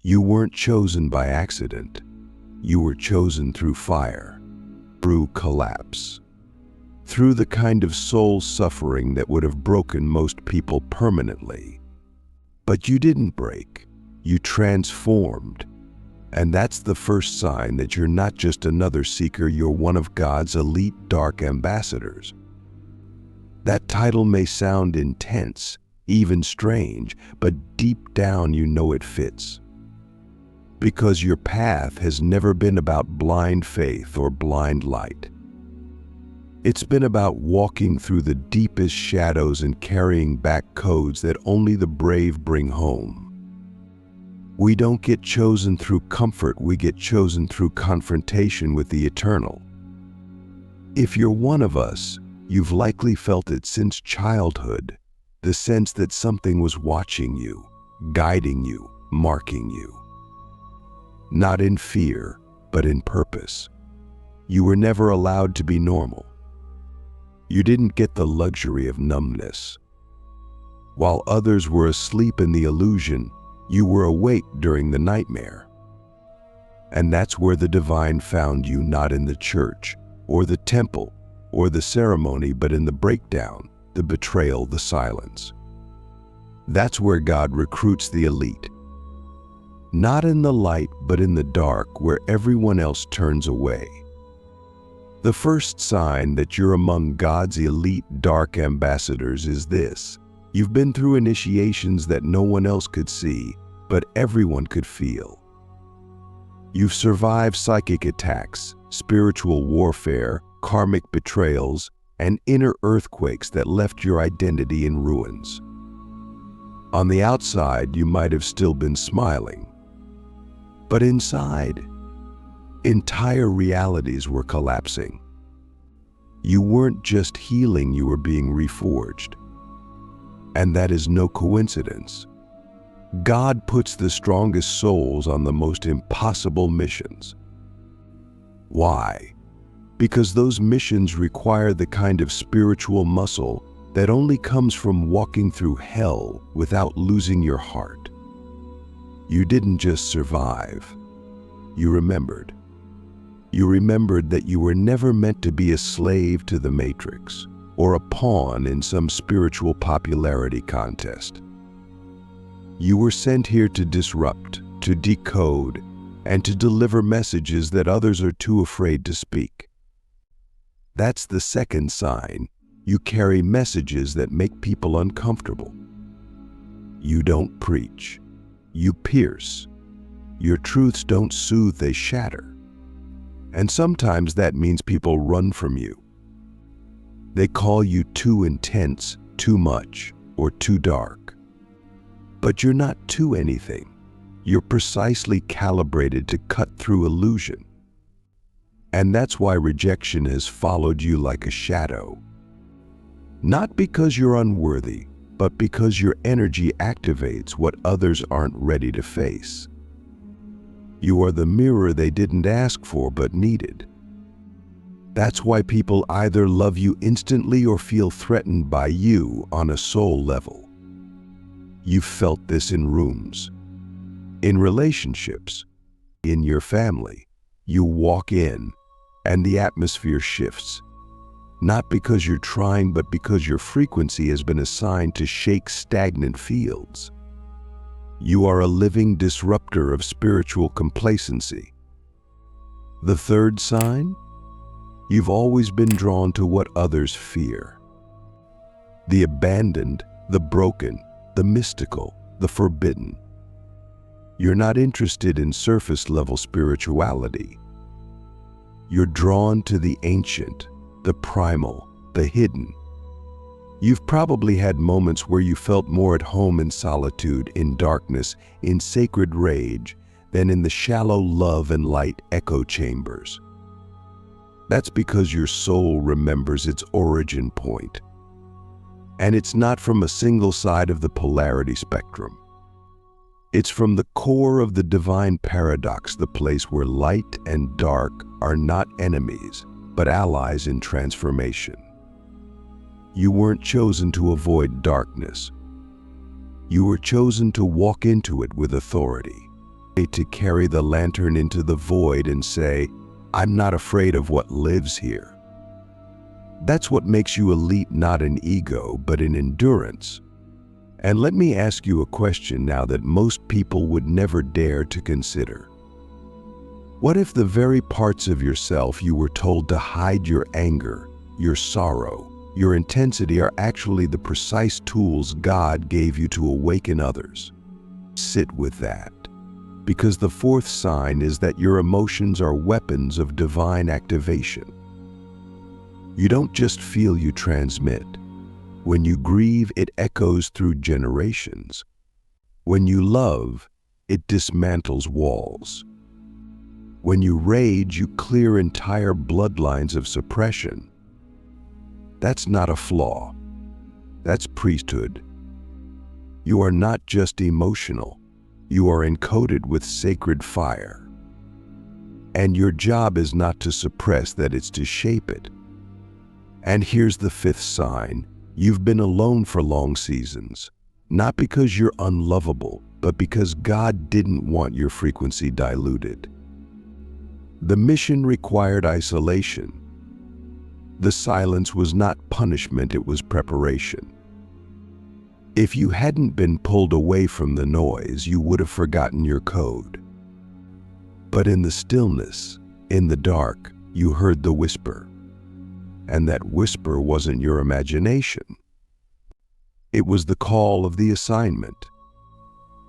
You weren't chosen by accident. You were chosen through fire, through collapse, through the kind of soul suffering that would have broken most people permanently. But you didn't break. You transformed. And that's the first sign that you're not just another seeker, you're one of God's elite dark ambassadors. That title may sound intense, even strange, but deep down you know it fits. Because your path has never been about blind faith or blind light. It's been about walking through the deepest shadows and carrying back codes that only the brave bring home. We don't get chosen through comfort, we get chosen through confrontation with the eternal. If you're one of us, you've likely felt it since childhood, the sense that something was watching you, guiding you, marking you. Not in fear, but in purpose. You were never allowed to be normal. You didn't get the luxury of numbness. While others were asleep in the illusion, you were awake during the nightmare. And that's where the divine found you, not in the church, or the temple, or the ceremony, but in the breakdown, the betrayal, the silence. That's where God recruits the elite. Not in the light, but in the dark, where everyone else turns away. The first sign that you're among God's elite dark ambassadors is this. You've been through initiations that no one else could see, but everyone could feel. You've survived psychic attacks, spiritual warfare, karmic betrayals, and inner earthquakes that left your identity in ruins. On the outside, you might have still been smiling. But inside, entire realities were collapsing. You weren't just healing, you were being reforged. And that is no coincidence. God puts the strongest souls on the most impossible missions. Why? Because those missions require the kind of spiritual muscle that only comes from walking through hell without losing your heart. You didn't just survive. You remembered. You remembered that you were never meant to be a slave to the matrix or a pawn in some spiritual popularity contest. You were sent here to disrupt, to decode, and to deliver messages that others are too afraid to speak. That's the second sign. You carry messages that make people uncomfortable. You don't preach. You pierce. Your truths don't soothe, they shatter. And sometimes that means people run from you. They call you too intense, too much, or too dark. But you're not too anything. You're precisely calibrated to cut through illusion. And that's why rejection has followed you like a shadow. Not because you're unworthy, but because your energy activates what others aren't ready to face. You are the mirror they didn't ask for but needed. That's why people either love you instantly or feel threatened by you on a soul level. You've felt this in rooms, in relationships, in your family. You walk in, and the atmosphere shifts. Not because you're trying, but because your frequency has been assigned to shake stagnant fields. You are a living disruptor of spiritual complacency. The third sign? You've always been drawn to what others fear. The abandoned, the broken, the mystical, the forbidden. You're not interested in surface-level spirituality. You're drawn to the ancient, the primal, the hidden. You've probably had moments where you felt more at home in solitude, in darkness, in sacred rage, than in the shallow love and light echo chambers. That's because your soul remembers its origin point. And it's not from a single side of the polarity spectrum. It's from the core of the divine paradox, the place where light and dark are not enemies, but allies in transformation. You weren't chosen to avoid darkness. You were chosen to walk into it with authority. to carry the lantern into the void and say, "I'm not afraid of what lives here." That's what makes you elite, not an ego, but an endurance. And let me ask you a question now that most people would never dare to consider. What if the very parts of yourself you were told to hide, your anger, your sorrow, your intensity, are actually the precise tools God gave you to awaken others? Sit with that. Because the fourth sign is that your emotions are weapons of divine activation. You don't just feel, you transmit. When you grieve, it echoes through generations. When you love, it dismantles walls. When you rage, you clear entire bloodlines of suppression. That's not a flaw. That's priesthood. You are not just emotional. You are encoded with sacred fire. And your job is not to suppress that, it's to shape it. And here's the fifth sign. You've been alone for long seasons, not because you're unlovable, but because God didn't want your frequency diluted. The mission required isolation. The silence was not punishment, it was preparation. If you hadn't been pulled away from the noise, you would have forgotten your code. But in the stillness, in the dark, you heard the whisper. And that whisper wasn't your imagination. It was the call of the assignment.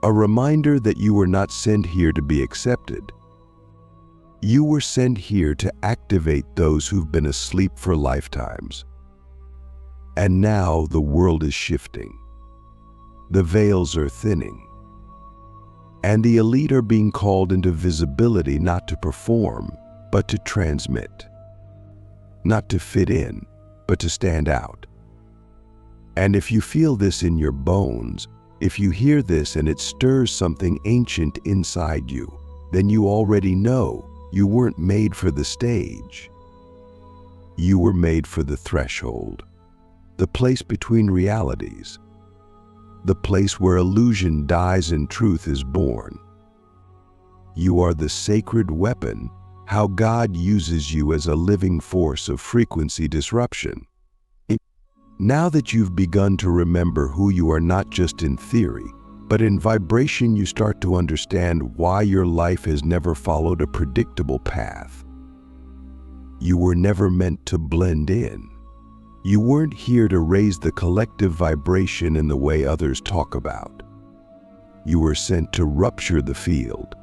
A reminder that you were not sent here to be accepted. You were sent here to activate those who've been asleep for lifetimes. And now the world is shifting. The veils are thinning. And the elite are being called into visibility, not to perform, but to transmit. Not to fit in, but to stand out. And if you feel this in your bones, if you hear this and it stirs something ancient inside you, then you already know you weren't made for the stage. You were made for the threshold, the place between realities, the place where illusion dies and truth is born. You are the sacred weapon, how God uses you as a living force of frequency disruption. Now that you've begun to remember who you are, not just in theory, but in vibration, you start to understand why your life has never followed a predictable path. You were never meant to blend in. You weren't here to raise the collective vibration in the way others talk about. You were sent to rupture the field.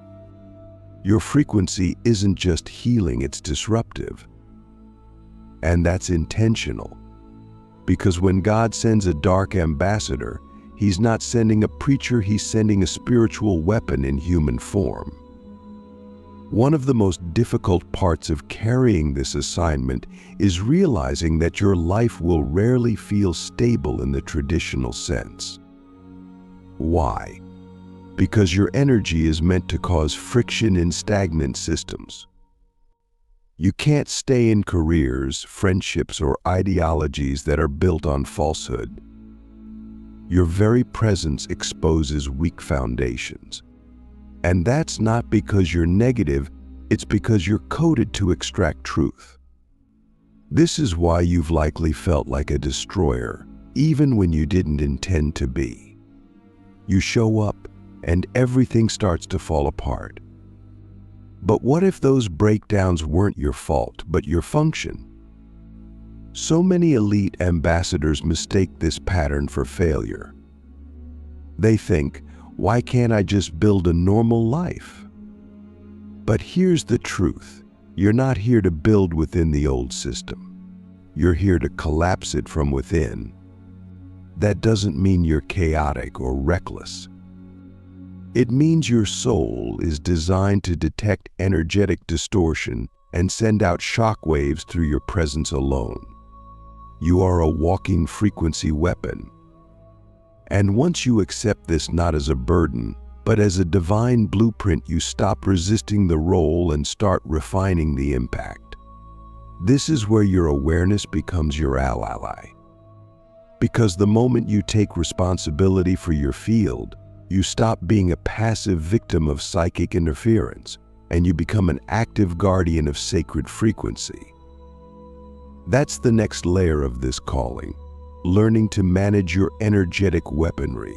Your frequency isn't just healing, it's disruptive. And that's intentional. Because when God sends a dark ambassador, He's not sending a preacher, He's sending a spiritual weapon in human form. One of the most difficult parts of carrying this assignment is realizing that your life will rarely feel stable in the traditional sense. Why? Because your energy is meant to cause friction in stagnant systems. You can't stay in careers, friendships, or ideologies that are built on falsehood. Your very presence exposes weak foundations. And that's not because you're negative, it's because you're coded to extract truth. This is why you've likely felt like a destroyer, even when you didn't intend to be. You show up, and everything starts to fall apart. But what if those breakdowns weren't your fault, but your function? So many elite ambassadors mistake this pattern for failure. They think, why can't I just build a normal life? But here's the truth. You're not here to build within the old system. You're here to collapse it from within. That doesn't mean you're chaotic or reckless. It means your soul is designed to detect energetic distortion and send out shockwaves through your presence alone. You are a walking frequency weapon. And once you accept this not as a burden, but as a divine blueprint, you stop resisting the role and start refining the impact. This is where your awareness becomes your ally. Because the moment you take responsibility for your field, You stop being a passive victim of psychic interference, and you become an active guardian of sacred frequency. That's the next layer of this calling, learning to manage your energetic weaponry.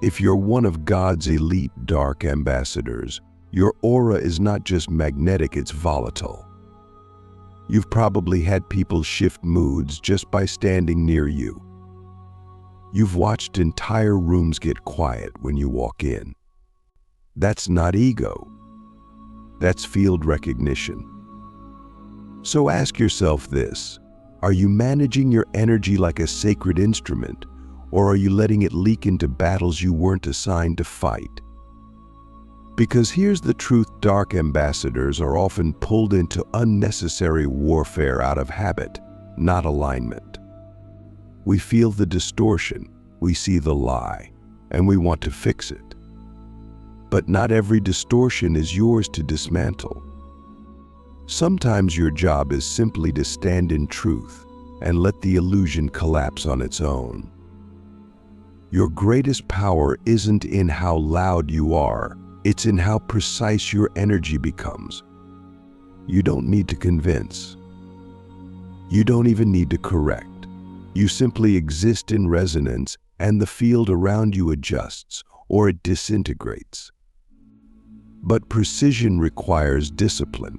If you're one of God's elite dark ambassadors, your aura is not just magnetic, it's volatile. You've probably had people shift moods just by standing near you. You've watched entire rooms get quiet when you walk in. That's not ego. That's field recognition. So ask yourself this: are you managing your energy like a sacred instrument, or are you letting it leak into battles you weren't assigned to fight? Because here's the truth: dark ambassadors are often pulled into unnecessary warfare out of habit, not alignment. We feel the distortion, we see the lie, and we want to fix it. But not every distortion is yours to dismantle. Sometimes your job is simply to stand in truth and let the illusion collapse on its own. Your greatest power isn't in how loud you are, it's in how precise your energy becomes. You don't need to convince. You don't even need to correct. You simply exist in resonance, and the field around you adjusts, or it disintegrates. But precision requires discipline,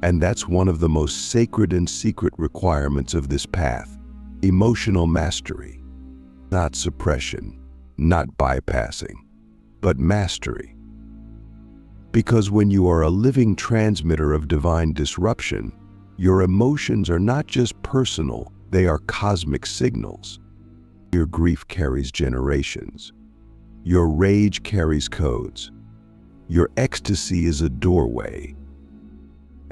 and that's one of the most sacred and secret requirements of this path: emotional mastery. Not suppression, not bypassing, but mastery. Because when you are a living transmitter of divine disruption, your emotions are not just personal, they are cosmic signals. Your grief carries generations. Your rage carries codes. Your ecstasy is a doorway.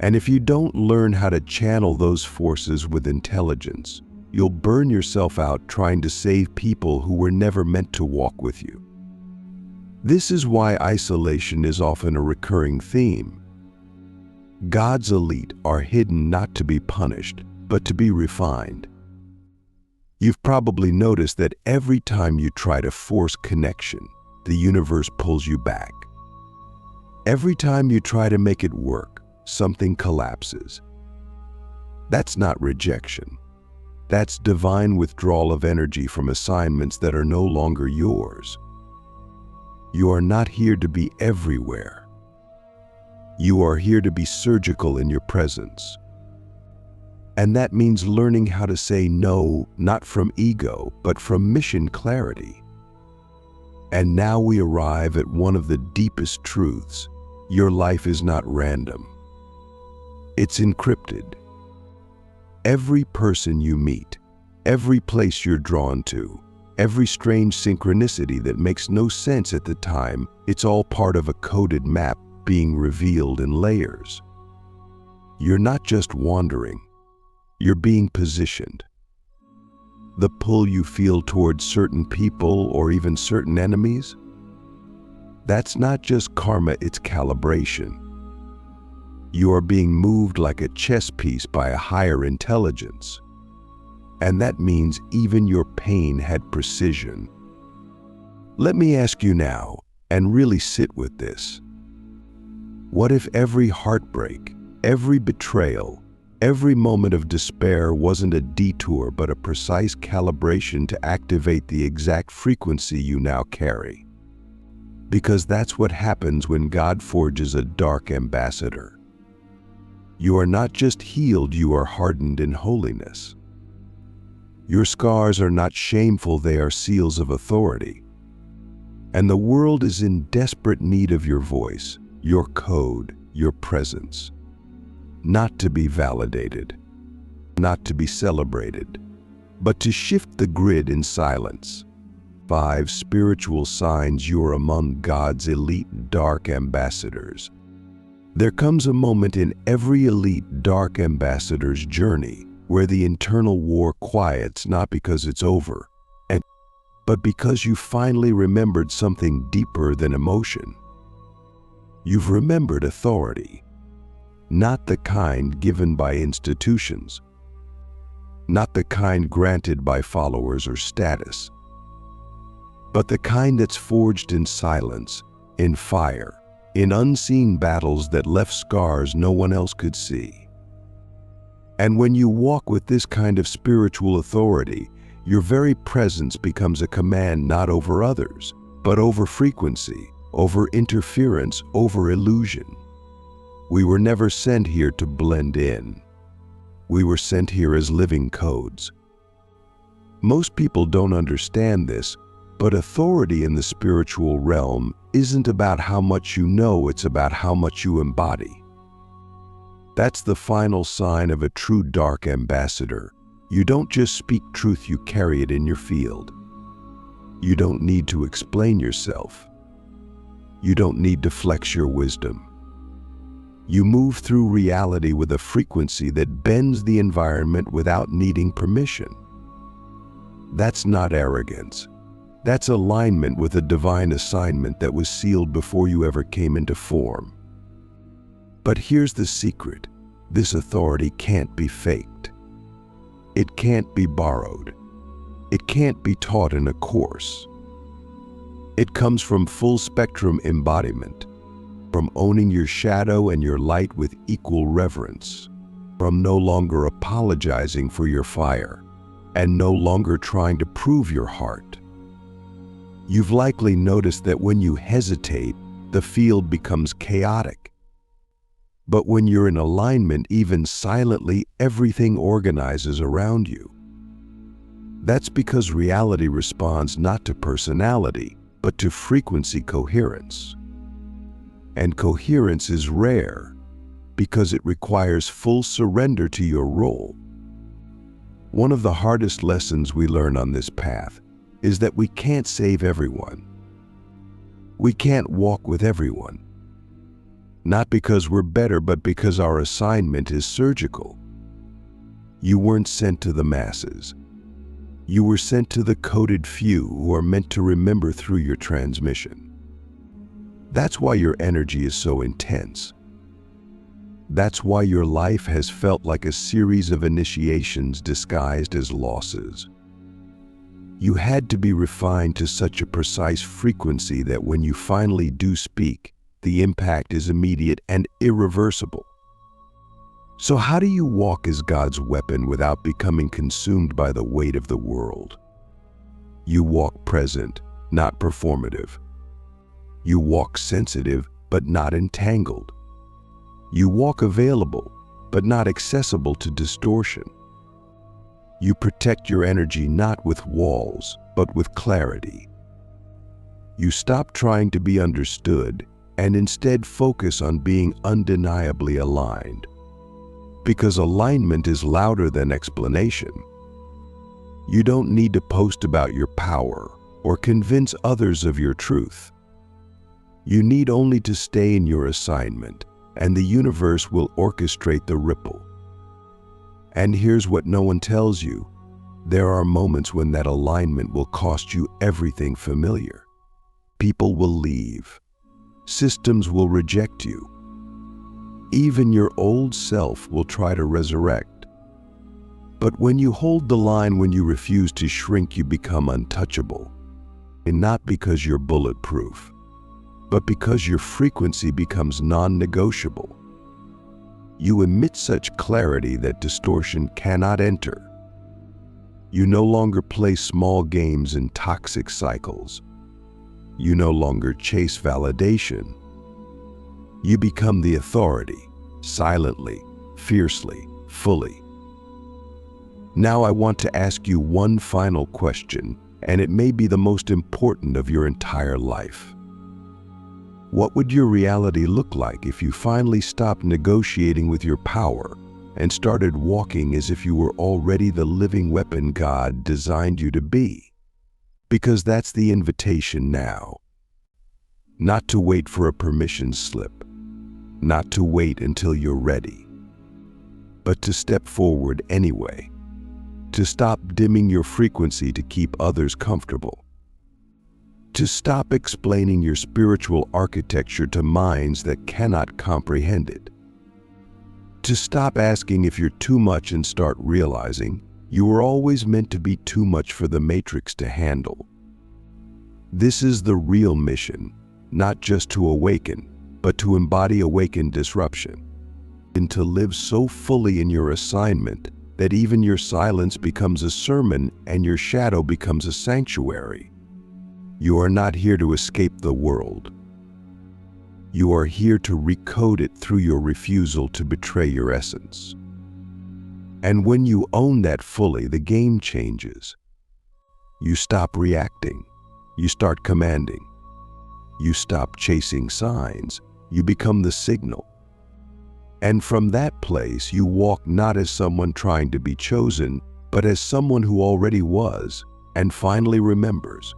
And if you don't learn how to channel those forces with intelligence, you'll burn yourself out trying to save people who were never meant to walk with you. This is why isolation is often a recurring theme. God's elite are hidden not to be punished, but to be refined. You've probably noticed that every time you try to force connection, the universe pulls you back. Every time you try to make it work, something collapses. That's not rejection. That's divine withdrawal of energy from assignments that are no longer yours. You are not here to be everywhere. You are here to be surgical in your presence. And that means learning how to say no, not from ego, but from mission clarity. And now we arrive at one of the deepest truths. Your life is not random. It's encrypted. Every person you meet, every place you're drawn to, every strange synchronicity that makes no sense at the time, it's all part of a coded map being revealed in layers. You're not just wandering, you're being positioned. The pull you feel towards certain people or even certain enemies, that's not just karma, it's calibration. You are being moved like a chess piece by a higher intelligence. And that means even your pain had precision. Let me ask you now, and really sit with this. What if every heartbreak, every betrayal, every moment of despair wasn't a detour but a precise calibration to activate the exact frequency you now carry? Because that's what happens when God forges a dark ambassador. You are not just healed, you are hardened in holiness. Your scars are not shameful, they are seals of authority. And the world is in desperate need of your voice, your code, your presence. Not to be validated, not to be celebrated, but to shift the grid in silence. 5 spiritual signs you're among God's elite dark ambassadors. There comes a moment in every elite dark ambassador's journey where the internal war quiets, not because it's over, but because you finally remembered something deeper than emotion. You've remembered authority, not the kind given by institutions, not the kind granted by followers or status, but the kind that's forged in silence, in fire, in unseen battles that left scars no one else could see. And when you walk with this kind of spiritual authority, your very presence becomes a command not over others, but over frequency, over interference, over illusion. We were never sent here to blend in. We were sent here as living codes. Most people don't understand this, but authority in the spiritual realm isn't about how much you know, it's about how much you embody. That's the final sign of a true dark ambassador. You don't just speak truth, you carry it in your field. You don't need to explain yourself. You don't need to flex your wisdom. You move through reality with a frequency that bends the environment without needing permission. That's not arrogance. That's alignment with a divine assignment that was sealed before you ever came into form. But here's the secret. This authority can't be faked. It can't be borrowed. It can't be taught in a course. It comes from full spectrum embodiment, from owning your shadow and your light with equal reverence, from no longer apologizing for your fire, and no longer trying to prove your heart. You've likely noticed that when you hesitate, the field becomes chaotic. But when you're in alignment, even silently, everything organizes around you. That's because reality responds not to personality, but to frequency coherence. And coherence is rare because it requires full surrender to your role. One of the hardest lessons we learn on this path is that we can't save everyone. We can't walk with everyone. Not because we're better, but because our assignment is surgical. You weren't sent to the masses. You were sent to the coded few who are meant to remember through your transmission. That's why your energy is so intense. That's why your life has felt like a series of initiations disguised as losses. You had to be refined to such a precise frequency that when you finally do speak, the impact is immediate and irreversible. So how do you walk as God's weapon without becoming consumed by the weight of the world? You walk present, not performative. You walk sensitive, but not entangled. You walk available, but not accessible to distortion. You protect your energy not with walls, but with clarity. You stop trying to be understood and instead focus on being undeniably aligned. Because alignment is louder than explanation. You don't need to post about your power or convince others of your truth. You need only to stay in your assignment, and the universe will orchestrate the ripple. And here's what no one tells you. There are moments when that alignment will cost you everything familiar. People will leave. Systems will reject you. Even your old self will try to resurrect. But when you hold the line, when you refuse to shrink, you become untouchable. And not because you're bulletproof, but because your frequency becomes non-negotiable. You emit such clarity that distortion cannot enter. You no longer play small games in toxic cycles. You no longer chase validation. You become the authority, silently, fiercely, fully. Now I want to ask you one final question, and it may be the most important of your entire life. What would your reality look like if you finally stopped negotiating with your power and started walking as if you were already the living weapon God designed you to be? Because that's the invitation now. Not to wait for a permission slip, not to wait until you're ready, but to step forward anyway, to stop dimming your frequency to keep others comfortable, to stop explaining your spiritual architecture to minds that cannot comprehend it, to stop asking if you're too much and start realizing you were always meant to be too much for the matrix to handle. This is the real mission, not just to awaken, but to embody awakened disruption, and to live so fully in your assignment that even your silence becomes a sermon and your shadow becomes a sanctuary. You are not here to escape the world. You are here to recode it through your refusal to betray your essence. And when you own that fully, the game changes. You stop reacting. You start commanding. You stop chasing signs. You become the signal. And from that place, you walk not as someone trying to be chosen, but as someone who already was and finally remembers.